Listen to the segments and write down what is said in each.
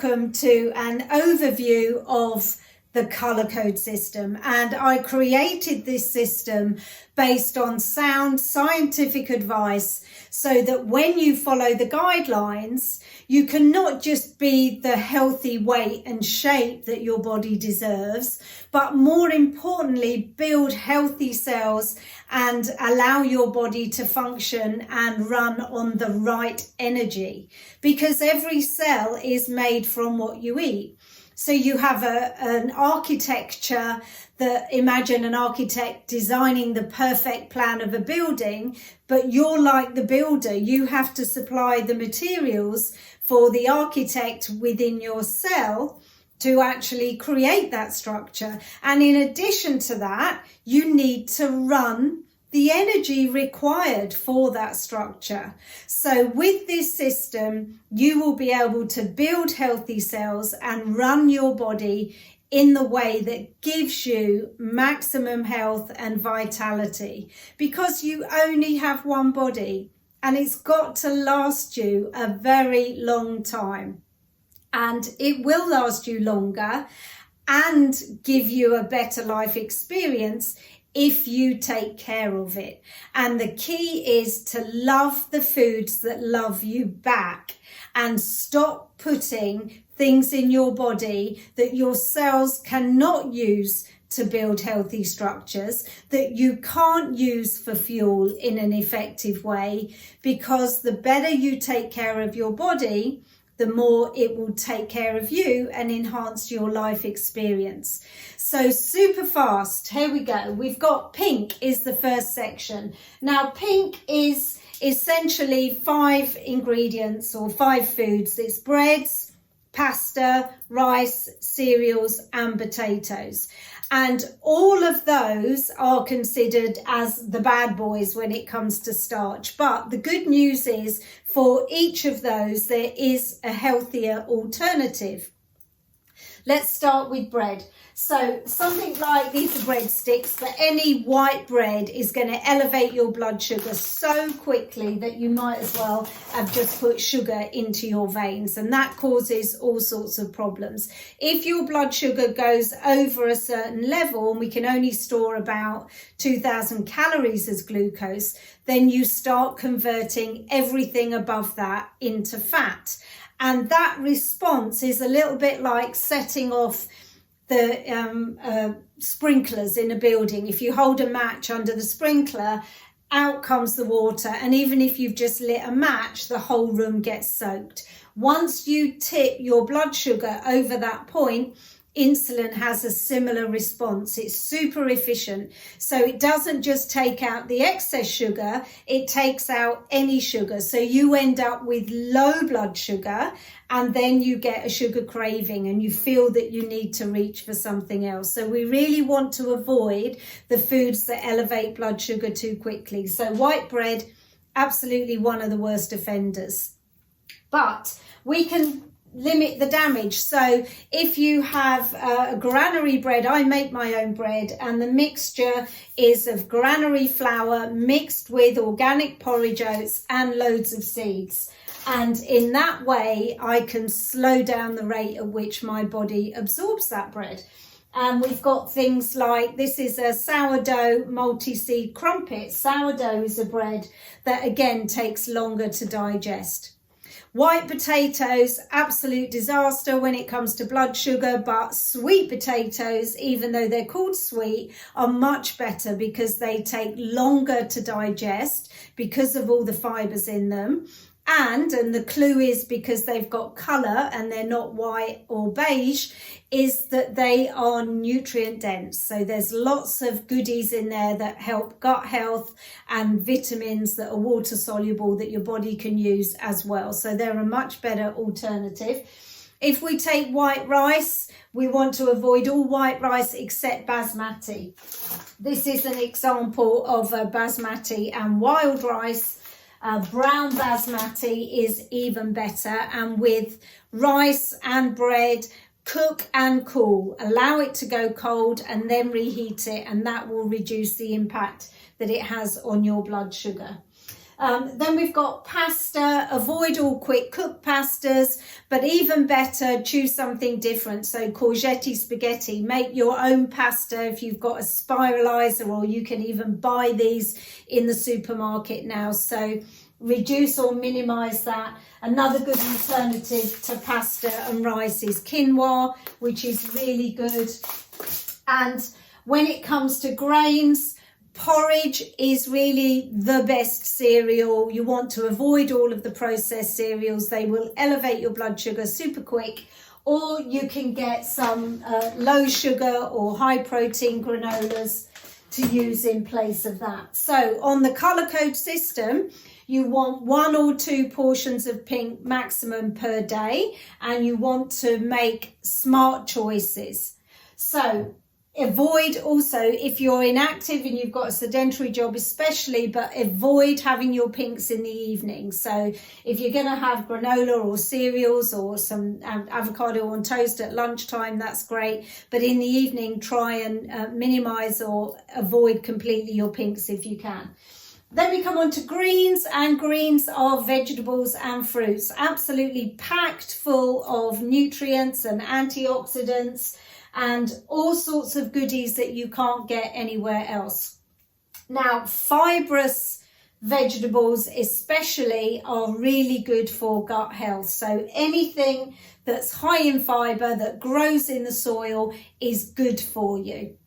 welcome to an overview of the colour code system, and I created this system based on sound scientific advice so that when you follow the guidelines you can not just be the healthy weight and shape that your body deserves, but more importantly build healthy cells and allow your body to function and run on the right energy, because every cell is made from what you eat. So you have an architecture that, imagine an architect designing the perfect plan of a building, but you're like the builder. You have to supply the materials for the architect within your cell to actually create that structure. And in addition to that, you need to run the energy required for that structure. So with this system, you will be able to build healthy cells and run your body in the way that gives you maximum health and vitality, because you only have one body and it's got to last you a very long time. And it will last you longer and give you a better life experience if you take care of it. And the key is to love the foods that love you back and stop putting things in your body that your cells cannot use to build healthy structures, that you can't use for fuel in an effective way, because the better you take care of your body, the more it will take care of you and enhance your life experience. So super fast, here we go. We've got pink is the first section. Now pink is essentially 5 ingredients or 5 foods. It's breads, pasta, rice, cereals and potatoes. And all of those are considered as the bad boys when it comes to starch. But the good news is for each of those, there is a healthier alternative. Let's start with bread. So something like these are breadsticks, but any white bread is going to elevate your blood sugar so quickly that you might as well have just put sugar into your veins, and that causes all sorts of problems. If your blood sugar goes over a certain level, and we can only store about 2,000 calories as glucose, then you start converting everything above that into fat. And that response is a little bit like setting off the sprinklers in a building. If you hold a match under the sprinkler, out comes the water, and even if you've just lit a match, the whole room gets soaked. Once you tip your blood sugar over that point, insulin has a similar response. It's super efficient. So it doesn't just take out the excess sugar, it takes out any sugar. So you end up with low blood sugar, and then you get a sugar craving and you feel that you need to reach for something else. So we really want to avoid the foods that elevate blood sugar too quickly. So white bread, absolutely one of the worst offenders. But we can limit the damage. So if you have a granary bread, I make my own bread, and the mixture is of granary flour mixed with organic porridge oats and loads of seeds. And in that way, I can slow down the rate at which my body absorbs that bread. And we've got things like, this is a sourdough multi-seed crumpet. Sourdough is a bread that again takes longer to digest. White potatoes, absolute disaster when it comes to blood sugar, but sweet potatoes, even though they're called sweet, are much better because they take longer to digest because of all the fibres in them. And the clue is because they've got colour and they're not white or beige, is that they are nutrient dense. So there's lots of goodies in there that help gut health and vitamins that are water soluble that your body can use as well. So they're a much better alternative. If we take white rice, we want to avoid all white rice except basmati. This is an example of a basmati and wild rice. Brown basmati is even better, and with rice and bread, cook and cool. Allow it to go cold and then reheat it, and that will reduce the impact that it has on your blood sugar. Then we've got pasta. Avoid all quick cooked pastas, but even better, choose something different. So courgette spaghetti, make your own pasta if you've got a spiralizer, or you can even buy these in the supermarket now. So reduce or minimize that. Another good alternative to pasta and rice is quinoa, which is really good. And when it comes to grains, porridge is really the best cereal. You want to avoid all of the processed cereals. They will elevate your blood sugar super quick. Or you can get some low sugar or high protein granolas to use in place of that. So on the colour code system, you want 1 or 2 portions of pink maximum per day, and you want to make smart choices. So avoid also, if you're inactive and you've got a sedentary job especially, but avoid having your pinks in the evening. So if you're going to have granola or cereals or some avocado on toast at lunchtime, that's great. But in the evening, try and minimize or avoid completely your pinks if you can. Then we come on to greens, and greens are vegetables and fruits, absolutely packed full of nutrients and antioxidants and all sorts of goodies that you can't get anywhere else. Now, fibrous vegetables especially are really good for gut health. So anything that's high in fibre, that grows in the soil, is good for you.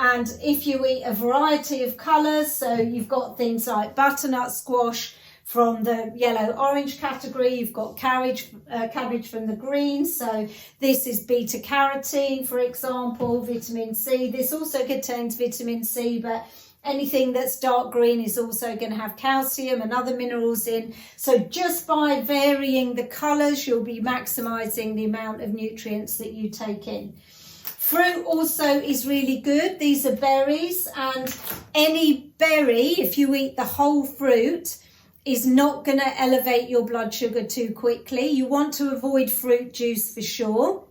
And if you eat a variety of colours, so you've got things like butternut squash from the yellow-orange category, you've got cabbage from the green, so this is beta-carotene, for example, vitamin C. This also contains vitamin C, but anything that's dark green is also going to have calcium and other minerals in. So just by varying the colours, you'll be maximising the amount of nutrients that you take in. Fruit also is really good. These are berries, and any berry, if you eat the whole fruit, is not going to elevate your blood sugar too quickly. You want to avoid fruit juice for sure,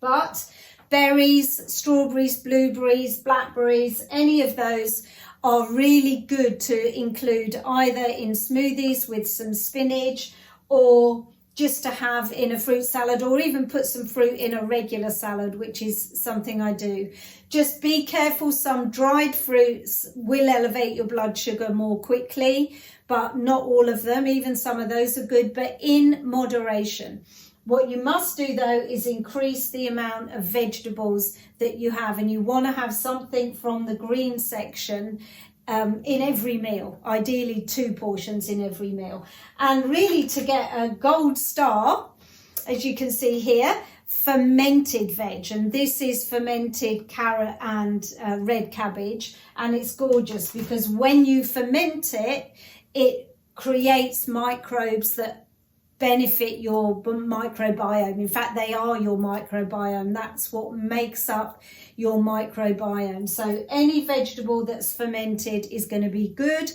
but berries, strawberries, blueberries, blackberries, any of those are really good to include either in smoothies with some spinach, or just to have in a fruit salad, or even put some fruit in a regular salad, which is something I do. Just be careful, some dried fruits will elevate your blood sugar more quickly, but not all of them. Even some of those are good, but in moderation. What you must do though is increase the amount of vegetables that you have, and you want to have something from the green section in every meal, ideally 2 portions in every meal. And really, to get a gold star, as you can see here, fermented veg, and this is fermented carrot and red cabbage, and it's gorgeous because when you ferment it, it creates microbes that benefit your microbiome. In fact, they are your microbiome. That's what makes up your microbiome. So any vegetable that's fermented is going to be good.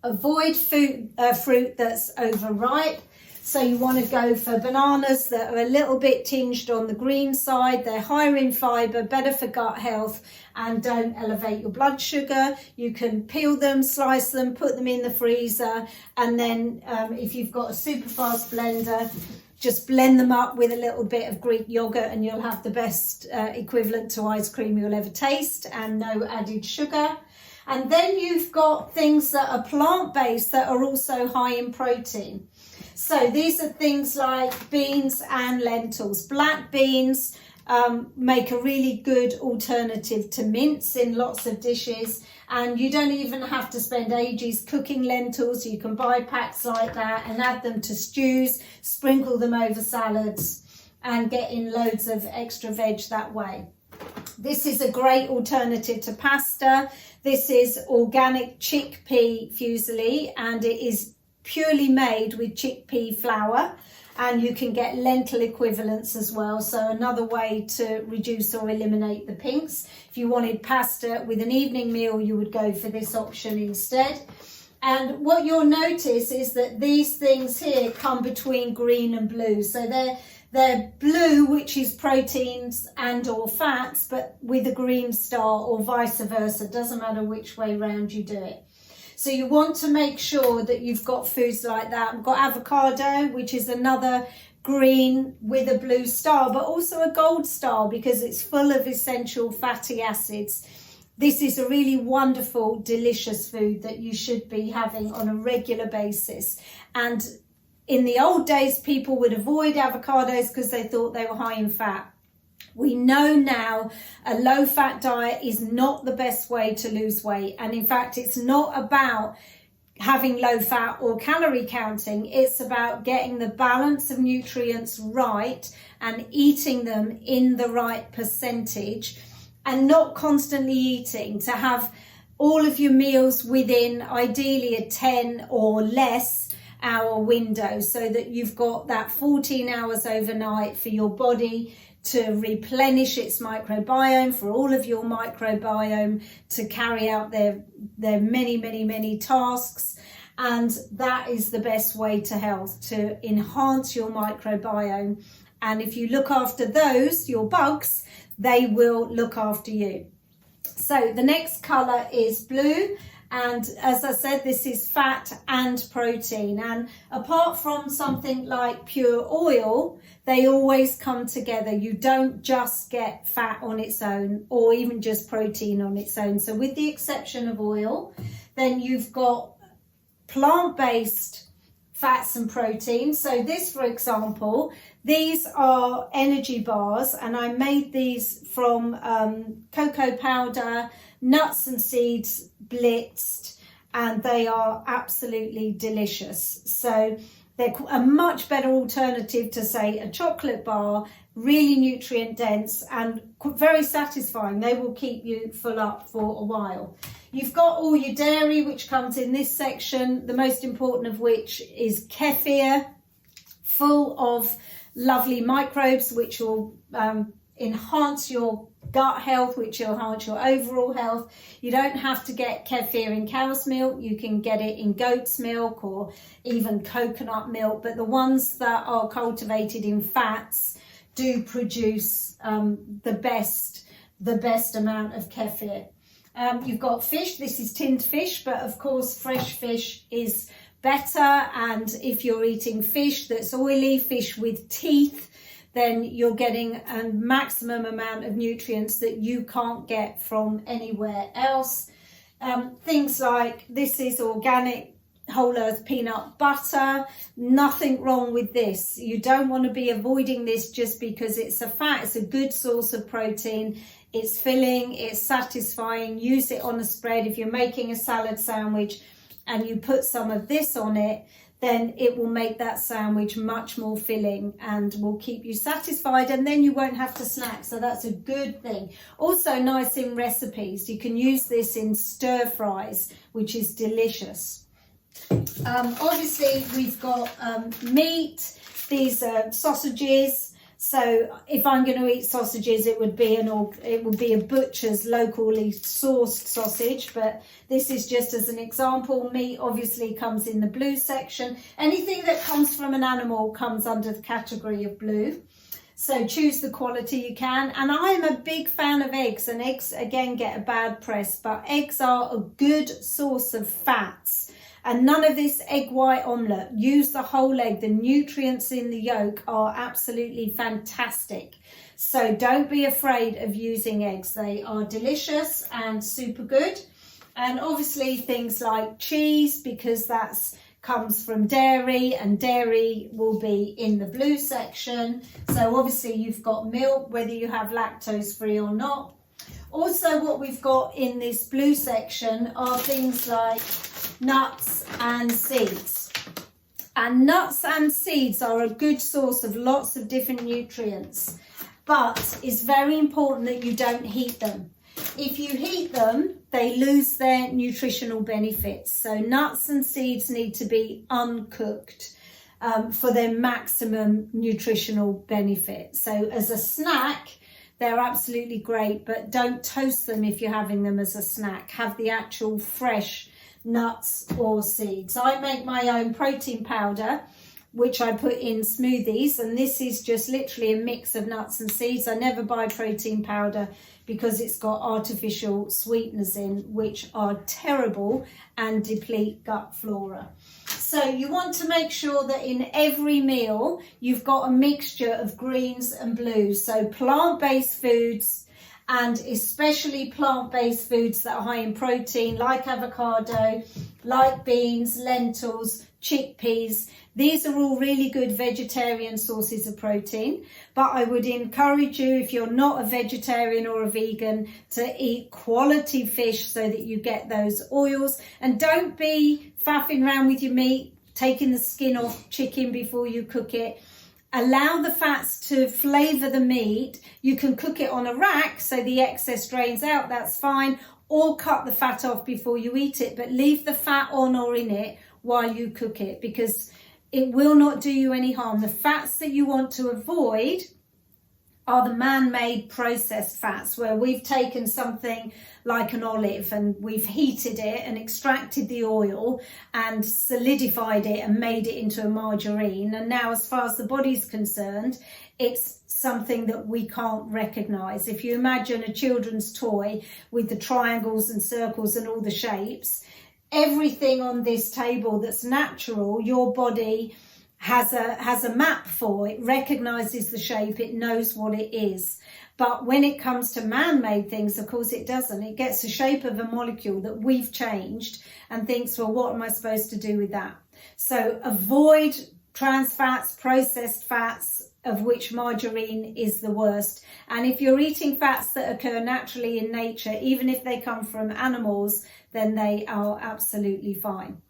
Avoid fruit that's overripe. So you want to go for bananas that are a little bit tinged on the green side. They're higher in fibre, better for gut health, and don't elevate your blood sugar. You can peel them, slice them, put them in the freezer, and then if you've got a super fast blender, just blend them up with a little bit of Greek yogurt, and you'll have the best equivalent to ice cream you'll ever taste, and no added sugar. And then you've got things that are plant-based that are also high in protein. So these are things like beans and lentils. Black beans make a really good alternative to mince in lots of dishes, and you don't even have to spend ages cooking lentils. You can buy packs like that and add them to stews, sprinkle them over salads, and get in loads of extra veg that way. This is a great alternative to pasta. This is organic chickpea fusilli, and it is purely made with chickpea flour, and you can get lentil equivalents as well. So another way to reduce or eliminate the pinks. If you wanted pasta with an evening meal, you would go for this option instead. And what you'll notice is that these things here come between green and blue. So they're blue, which is proteins and or fats, but with a green star, or vice versa. Doesn't matter which way round you do it. So you want to make sure that you've got foods like that. We've got avocado, which is another green with a blue star, but also a gold star because it's full of essential fatty acids. This is a really wonderful, delicious food that you should be having on a regular basis. And in the old days, people would avoid avocados because they thought they were high in fat. We know now a low-fat diet is not the best way to lose weight. And in fact, it's not about having low fat or calorie counting. It's about getting the balance of nutrients right and eating them in the right percentage and not constantly eating, to have all of your meals within ideally a 10 or less hour window so that you've got that 14 hours overnight for your body to replenish its microbiome, for all of your microbiome to carry out their many tasks. And that is the best way to health, to enhance your microbiome. And if you look after those, your bugs, they will look after you. So the next color is blue. And as I said, this is fat and protein. And apart from something like pure oil, they always come together. You don't just get fat on its own or even just protein on its own. So with the exception of oil, then you've got plant-based fats and protein. So this, for example, these are energy bars, and I made these from cocoa powder, nuts and seeds blitzed, and they are absolutely delicious. So they're a much better alternative to, say, a chocolate bar, really nutrient dense and very satisfying. They will keep you full up for a while. You've got all your dairy, which comes in this section, the most important of which is kefir, full of lovely microbes which will enhance your gut health, which will enhance your overall health. You don't have to get kefir in cow's milk. You can get it in goat's milk or even coconut milk, but the ones that are cultivated in fats do produce the best amount of kefir. You've got fish. This is tinned fish, but of course fresh fish is better. And if you're eating fish that's oily, fish with teeth, then you're getting a maximum amount of nutrients that you can't get from anywhere else. Things like this is organic whole earth peanut butter. Nothing wrong with this. You don't want to be avoiding this just because it's a fat. It's a good source of protein. It's filling, it's satisfying. Use it on a spread. If you're making a salad sandwich and you put some of this on it, then it will make that sandwich much more filling and will keep you satisfied, and then you won't have to snack. So that's a good thing. Also nice in recipes. You can use this in stir fries, which is delicious. Obviously we've got meat. These are sausages. So if I'm going to eat sausages, it would be a butcher's locally sourced sausage. But this is just as an example. Meat obviously comes in the blue section. Anything that comes from an animal comes under the category of blue. So choose the quality you can. And I'm a big fan of eggs. And eggs, again, get a bad press. But eggs are a good source of fats. And none of this egg white omelette. Use the whole egg. The nutrients in the yolk are absolutely fantastic. So don't be afraid of using eggs. They are delicious and super good. And obviously things like cheese, because that's comes from dairy, and dairy will be in the blue section. So obviously you've got milk, whether you have lactose free or not. Also what we've got in this blue section are things like nuts and seeds. And nuts and seeds are a good source of lots of different nutrients, but it's very important that you don't heat them. If you heat them, they lose their nutritional benefits. So nuts and seeds need to be uncooked for their maximum nutritional benefit. So as a snack, they're absolutely great, but don't toast them if you're having them as a snack. Have the actual fresh nuts or seeds. I make my own protein powder which I put in smoothies, and this is just literally a mix of nuts and seeds. I never buy protein powder because it's got artificial sweeteners in, which are terrible and deplete gut flora. So you want to make sure that in every meal you've got a mixture of greens and blues, so plant-based foods, and especially plant-based foods that are high in protein, like avocado, like beans, lentils, chickpeas. These are all really good vegetarian sources of protein, but I would encourage you, if you're not a vegetarian or a vegan, to eat quality fish so that you get those oils. And don't be faffing around with your meat, taking the skin off chicken before you cook it. Allow the fats to flavour the meat. You can cook it on a rack so the excess drains out, that's fine, or cut the fat off before you eat it, but leave the fat on or in it while you cook it, because it will not do you any harm. The fats that you want to avoid are the man-made processed fats, where we've taken something like an olive and we've heated it and extracted the oil and solidified it and made it into a margarine. And now, as far as the body's concerned, it's something that we can't recognise. If you imagine a children's toy with the triangles and circles and all the shapes, everything on this table that's natural, your body has a map for. It recognises the shape, it knows what it is. But when it comes to man-made things, of course it doesn't. It gets the shape of a molecule that we've changed and thinks, well, what am I supposed to do with that? So avoid trans fats, processed fats, of which margarine is the worst. And if you're eating fats that occur naturally in nature, even if they come from animals, then they are absolutely fine.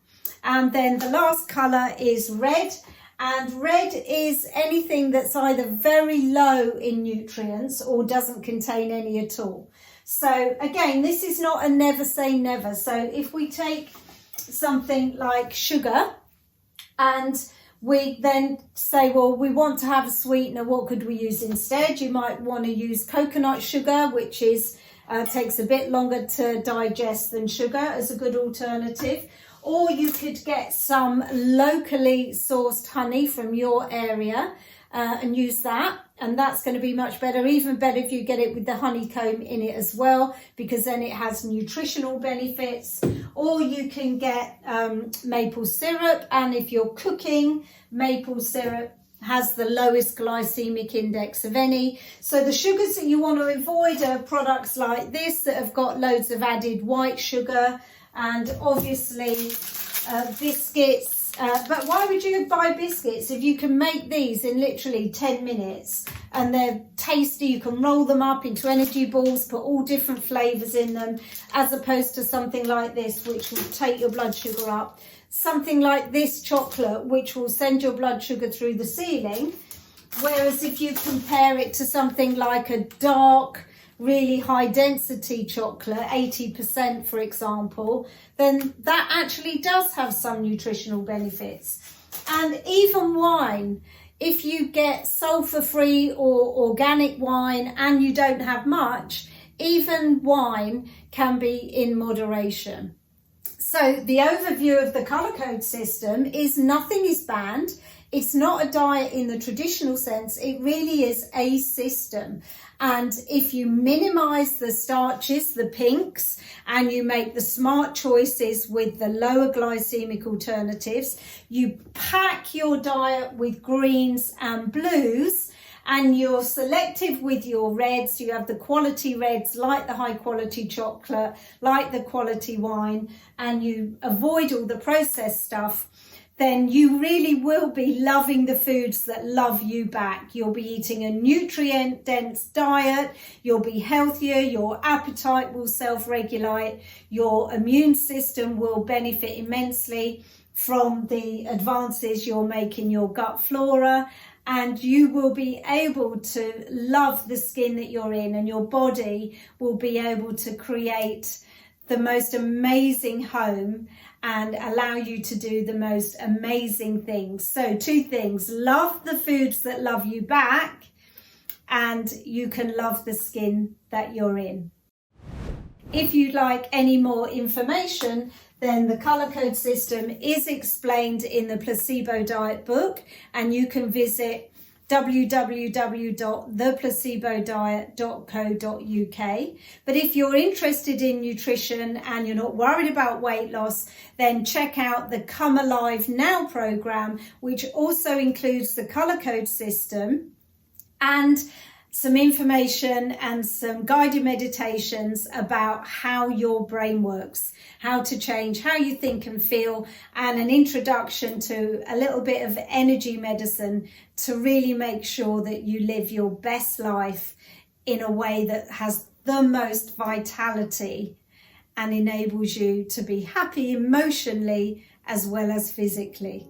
And then the last colour is red. And red is anything that's either very low in nutrients or doesn't contain any at all. So again, this is not a never say never. So if we take something like sugar and we then say, well, we want to have a sweetener, what could we use instead? You might want to use coconut sugar, which is takes a bit longer to digest than sugar, as a good alternative. Or you could get some locally sourced honey from your area and use that. And that's going to be much better, even better if you get it with the honeycomb in it as well, because then it has nutritional benefits. Or you can get maple syrup. And if you're cooking, maple syrup has the lowest glycemic index of any. So the sugars that you want to avoid are products like this that have got loads of added white sugar, and obviously biscuits. But why would you buy biscuits if you can make these in literally 10 minutes and they're tasty? You can roll them up into energy balls, put all different flavours in them, as opposed to something like this, which will take your blood sugar up. Something like this chocolate, which will send your blood sugar through the ceiling. Whereas if you compare it to something like a dark, really high density chocolate, 80% for example, then that actually does have some nutritional benefits. And even wine, if you get sulfur free or organic wine and you don't have much, even wine can be in moderation. So the overview of the colour code system is nothing is banned. It's not a diet in the traditional sense. It really is a system. And if you minimize the starches, the pinks, and you make the smart choices with the lower glycemic alternatives, you pack your diet with greens and blues, and you're selective with your reds. You have the quality reds, like the high quality chocolate, like the quality wine, and you avoid all the processed stuff, then you really will be loving the foods that love you back. You'll be eating a nutrient-dense diet, you'll be healthier, your appetite will self-regulate, your immune system will benefit immensely from the advances you'll make in your gut flora, and you will be able to love the skin that you're in, and your body will be able to create the most amazing home and allow you to do the most amazing things. So 2 things: love the foods that love you back, and you can love the skin that you're in. If you'd like any more information, then the color code system is explained in the Placebo Diet book, and you can visit www.theplacebodiet.co.uk. But if you're interested in nutrition and you're not worried about weight loss, then check out the Come Alive Now program, which also includes the color code system and some information and some guided meditations about how your brain works, how to change how you think and feel, and an introduction to a little bit of energy medicine to really make sure that you live your best life in a way that has the most vitality and enables you to be happy emotionally as well as physically.